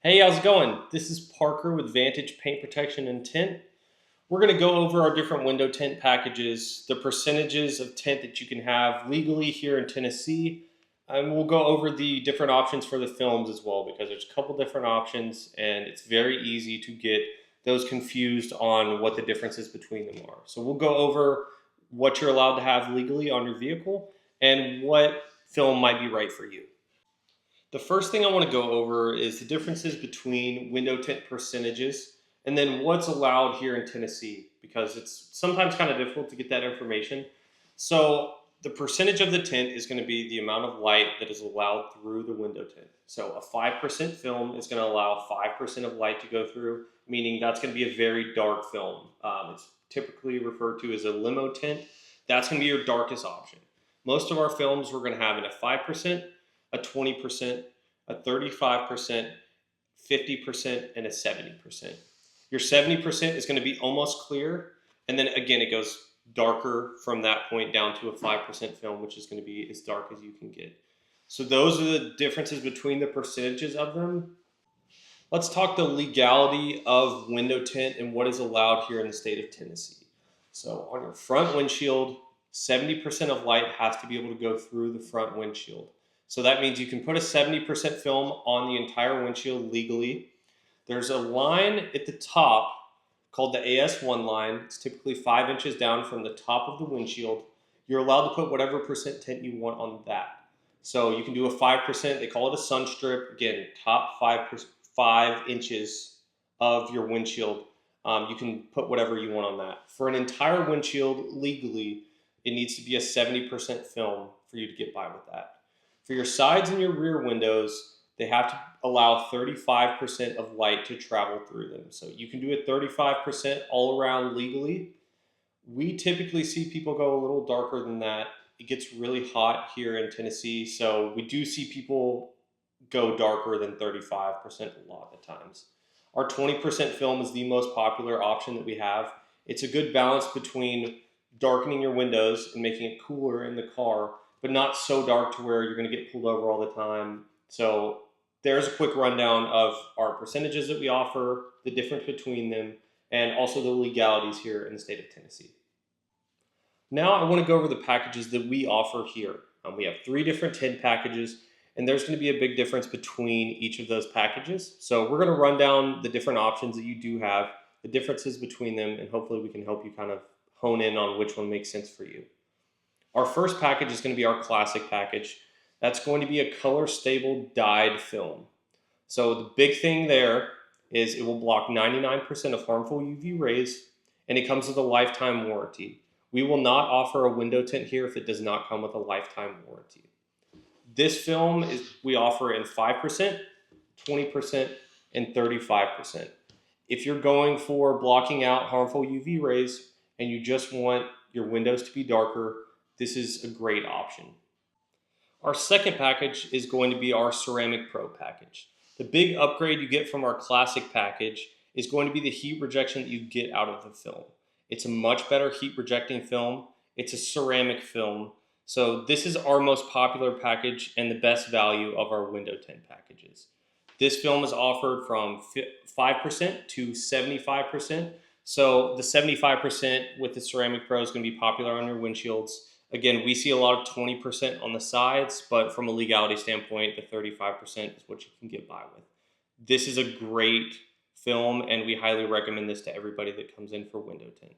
Hey, how's it going? This is Parker with Vantage Paint Protection and Tint. We're going to go over our different window tint packages, the percentages of tint that you can have legally here in Tennessee, and we'll go over the different options for the films as well because there's a couple different options and it's very easy to get those confused on what the differences between them are. So we'll go over what you're allowed to have legally on your vehicle and what film might be right for you. The first thing I want to go over is the differences between window tint percentages and then what's allowed here in Tennessee because it's sometimes kind of difficult to get that information. So the percentage of the tint is going to be the amount of light that is allowed through the window tint. So a 5% film is going to allow 5% of light to go through, meaning that's going to be a very dark film. It's typically referred to as a limo tint. That's going to be your darkest option. Most of our films we're going to have in a 5%, a 20%, a 35%, 50%, and a 70%. Your 70% is going to be almost clear, and then again, it goes darker from that point down to a 5% film, which is going to be as dark as you can get. So those are the differences between the percentages of them. Let's talk the legality of window tint and what is allowed here in the state of Tennessee. So on your front windshield, 70% of light has to be able to go through the front windshield. So that means you can put a 70% film on the entire windshield legally. There's a line at the top called the AS1 line. It's typically 5 inches down from the top of the windshield. You're allowed to put whatever percent tint you want on that. So you can do a 5%, they call it a sun strip. Again, top 5 inches of your windshield. You can put whatever you want on that. For an entire windshield legally, it needs to be a 70% film for you to get by with that. For your sides and your rear windows, they have to allow 35% of light to travel through them. So you can do it 35% all around legally. We typically see people go a little darker than that. It gets really hot here in Tennessee, so we do see people go darker than 35% a lot of the times. Our 20% film is the most popular option that we have. It's a good balance between darkening your windows and making it cooler in the car, but not so dark to where you're going to get pulled over all the time. So there's a quick rundown of our percentages that we offer, the difference between them, and also the legalities here in the state of Tennessee. Now I want to go over the packages that we offer here. We have 3 different tint packages, and there's going to be a big difference between each of those packages. So we're going to run down the different options that you do have, the differences between them, and hopefully we can help you kind of hone in on which one makes sense for you. Our first package is going to be our classic package. That's going to be a color stable dyed film. So the big thing there is it will block 99% of harmful UV rays, and it comes with a lifetime warranty. We will not offer a window tint here if it does not come with a lifetime warranty. This film we offer in 5%, 20%, and 35%. If you're going for blocking out harmful UV rays and you just want your windows to be darker, this is a great option. Our second package is going to be our Ceramic Pro package. The big upgrade you get from our classic package is going to be the heat rejection that you get out of the film. It's a much better heat rejecting film. It's a ceramic film. So this is our most popular package and the best value of our window tint packages. This film is offered from 5% to 75%. So the 75% with the Ceramic Pro is going to be popular on your windshields. Again, we see a lot of 20% on the sides, but from a legality standpoint, the 35% is what you can get by with. This is a great film, and we highly recommend this to everybody that comes in for window tint.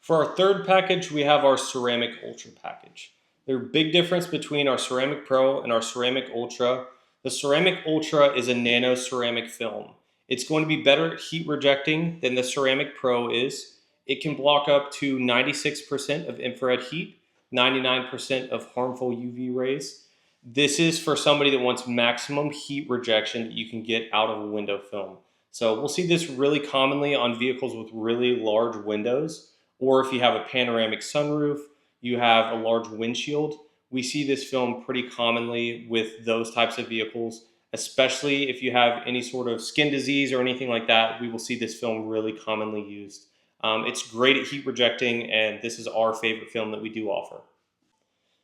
For our third package, we have our Ceramic Ultra package. There's a big difference between our Ceramic Pro and our Ceramic Ultra. The Ceramic Ultra is a nano ceramic film. It's going to be better at heat rejecting than the Ceramic Pro is. It can block up to 96% of infrared heat, 99% of harmful UV rays. This is for somebody that wants maximum heat rejection that you can get out of a window film. So we'll see this really commonly on vehicles with really large windows, or if you have a panoramic sunroof, you have a large windshield. We see this film pretty commonly with those types of vehicles, especially if you have any sort of skin disease or anything like that. We will see this film really commonly used. It's great at heat rejecting, and this is our favorite film that we do offer.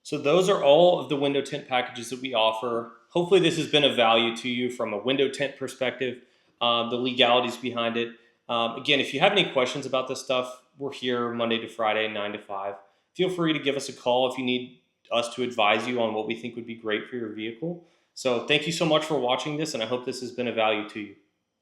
So those are all of the window tint packages that we offer. Hopefully this has been of value to you from a window tint perspective, the legalities behind it. Again, if you have any questions about this stuff, we're here Monday to Friday, 9 to 5. Feel free to give us a call if you need us to advise you on what we think would be great for your vehicle. So thank you so much for watching this, and I hope this has been of value to you.